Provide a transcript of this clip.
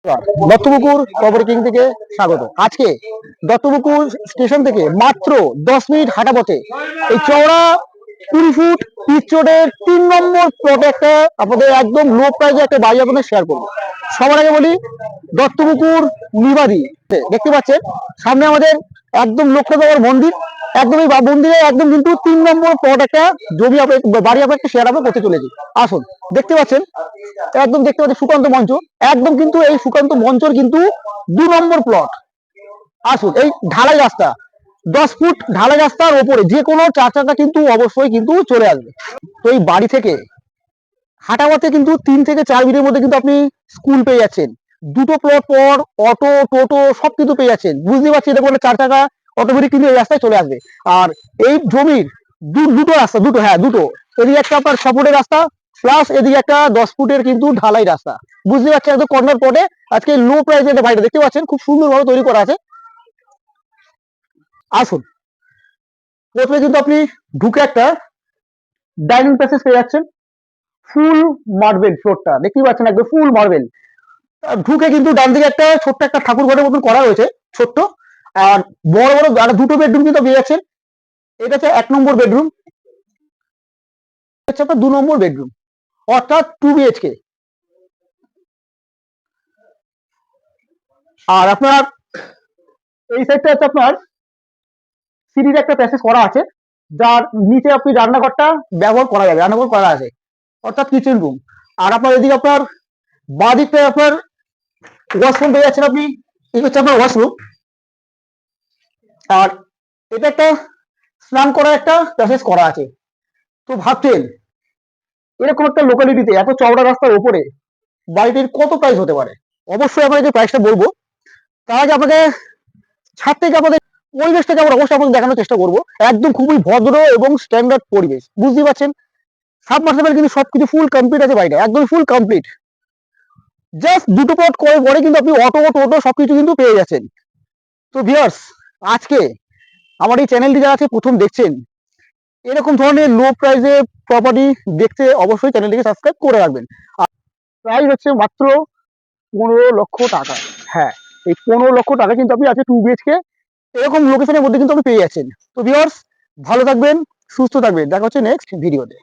Duttapukur property king থেকে স্বাগত। আজকে দত্তপুকুর স্টেশন থেকে মাত্র 10 মিনিট হাঁটা পথে এই চওড়া 20 ফুট পিচ রোডের 3 নম্বর প্লটে একটা আপনাদের একদম লো প্রাইসে একটা বাড়ি আপনাদের শেয়ার করবো। সবার আগে বলি, দত্তপুকুর নিবাদী দেখতে পাচ্ছেন সামনে আমাদের একদম লক্ষ্য দেওয়ার মন্দির, একদম এই মন্দিরে একদম কিন্তু 3 নম্বর প্লট একটা জমি বাড়ি আপনাকে শেয়ার আমরা করতে চলেছি। আসুন, দেখতে পাচ্ছেন একদম দেখতে পাচ্ছেন সুকান্ত মঞ্চ, একদম কিন্তু এই সুকান্ত মঞ্চর কিন্তু 2 নম্বর প্লট। আসুন, এই ঢালাই রাস্তা 10 ফুট ঢালাই রাস্তার ওপরে যে কোনো 4 চাকা কিন্তু অবশ্যই কিন্তু চলে আসবে। তো এই বাড়ি থেকে হাঁটা পথে কিন্তু 3 থেকে 4 মিনিটের মধ্যে কিন্তু আপনি স্কুল পেয়ে যাচ্ছেন, দুটো প্লট পর অটো টোটো সব কিন্তু পেয়ে যাচ্ছেন। বুঝতে পারছি দেখুন 4 চাকা অটোমেটিক কিন্তু এই রাস্তায় চলে আসবে। আর এই জমির দুটো রাস্তা, দুটো এদিকে একটা আপনার 6 ফুটের রাস্তা প্লাস এদিকে একটা 10 ফুটের কিন্তু ঢালাই রাস্তা। বুঝতে পারছেন একদম কর্নার প্লটে আজকে লো প্রাইসে একটা বাড়িটা দেখতে পাচ্ছেন, খুব সুন্দরভাবে তৈরি করা আছে। আসুন, প্রথমে কিন্তু আপনি ঢুকে একটা ডাইনিং প্যাসেজ পেয়ে যাচ্ছেন, ফুল মার্বেল ফ্লোরটা দেখতে পাচ্ছেন একদম ফুল মার্বেল। ঢুকে কিন্তু ডান দিকে একটা ছোট্ট একটা ঠাকুর ঘরের মতন করা রয়েছে, ছোট্ট। আর বড় বড় আর দুটো বেডরুম কিন্তু পেয়ে যাচ্ছেন। এটা হচ্ছে 1 নম্বর বেডরুম, হচ্ছে আপনার 2 নম্বর বেডরুম, অর্থাৎ 2 BHK। আর আপনার এই সাইডটা হচ্ছে আপনার সিঁড়ির একটা প্যাসেজ করা আছে, যার নিচে আপনি রান্নাঘরটা ব্যবহার করা যাবে, রান্নাঘর করা আছে অর্থাৎ কিচেন রুম। আর আপনার এদিকে আপনার বাঁ দিকটায় আপনার ওয়াশরুম পেয়ে যাচ্ছেন আপনি, এই হচ্ছে আপনার ওয়াশরুম। আর এটা একটা স্নান করার একটা প্যাসেজ করা আছে। তো ভাবছেন এরকম একটা লোকালিটিতে এত চওড়া রাস্তার উপরে বাড়িটির কত প্রাইস হতে পারে? অবশ্যই আপনাকে প্রাইসটা বলবো, তার আগে আপনাকে ছাদ থেকে আপনাদের পরিবেশটাকে আমরা অবশ্যই আপনাদের দেখানোর চেষ্টা করবো। একদম খুবই ভদ্র এবং স্ট্যান্ডার্ড পরিবেশ, বুঝতে পারছেন। সাবমার্সিবল কিন্তু সবকিছু ফুল কমপ্লিট আছে, বাড়িটা একদম ফুল কমপ্লিট। জাস্ট দুটো প্লট করে পরে কিন্তু আপনি অটো টোটো সবকিছু কিন্তু পেয়ে যাচ্ছেন। তো ভিউয়ার্স, আজকে আমার এই চ্যানেলটি যারা আছে প্রথম দেখছেন, এরকম ধরনের লো প্রাইসে প্রপার্টি দেখতে অবশ্যই চ্যানেলটিকে সাবস্ক্রাইব করে রাখবেন। আর প্রাইস হচ্ছে মাত্র 15 লক্ষ টাকা। হ্যাঁ, এই 15 লক্ষ টাকা কিন্তু আপনি আজকে 2 BHK এরকম লোকেশনের মধ্যে কিন্তু আপনি পেয়ে যাচ্ছেন। তো ভিউয়ার্স, ভালো থাকবেন, সুস্থ থাকবেন, দেখা হচ্ছে নেক্সট ভিডিওতে।